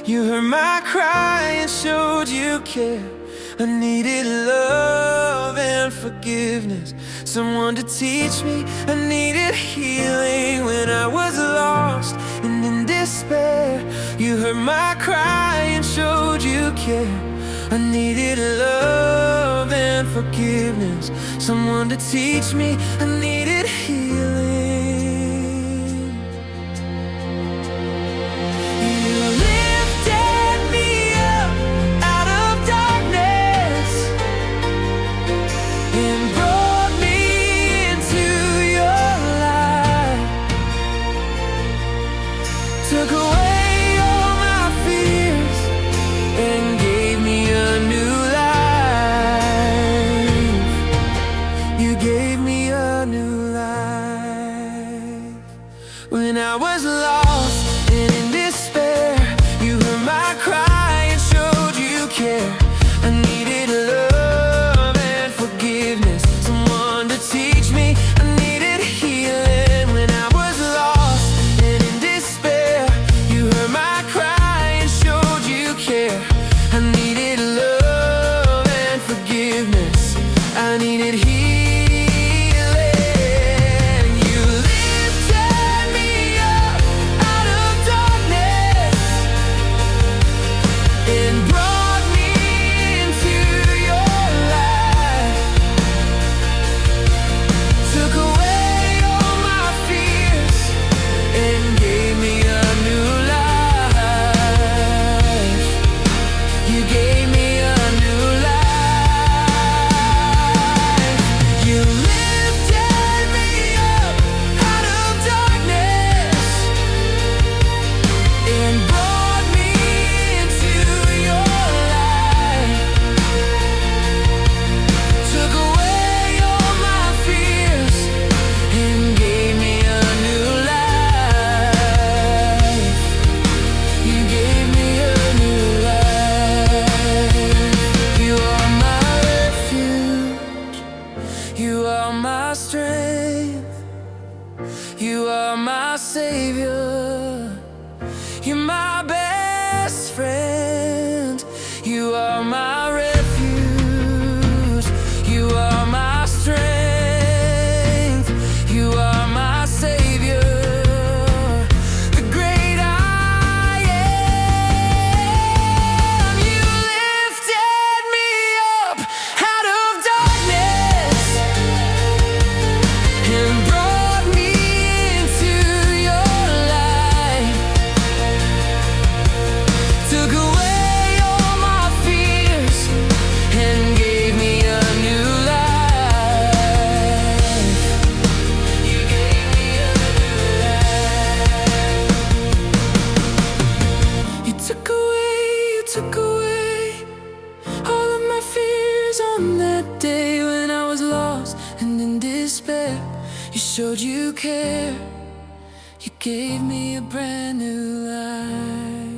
You heard my cry and showed you care. I needed love and forgiveness, someone to teach me. I needed healing when I was lost and in despair. You heard my cry and showed you care. I needed love and forgiveness, someone to teach me. I needed healing. Took away all my fears and gave me a new life. You gave me a new life. When I was lost and in despair, you heard my cry and showed you care. I needed love and forgiveness, someone to teach me. I needed healing when I was lost and in despair. You heard my cry and showed you care. I needed love and forgiveness. I needed healing. You lifted me up out of darkness and brought me into your light. Took away all my fears and gave me a new life. You gave me a new life. You lifted me up out of darkness and brought me into your light. Took away all my fears and gave me a new life. You gave me a new life. You are my refuge. You are my strength. You are my savior. You're my best friend. You are my refuge. You are my strength. You are my savior. The great I am. You lifted me up out of darkness and brought me into your light. Took away all my fears and gave me a new life. You gave me a new life. You took away all of my fears on that day when I was lost and in despair. You showed you care. You gave me a brand new life.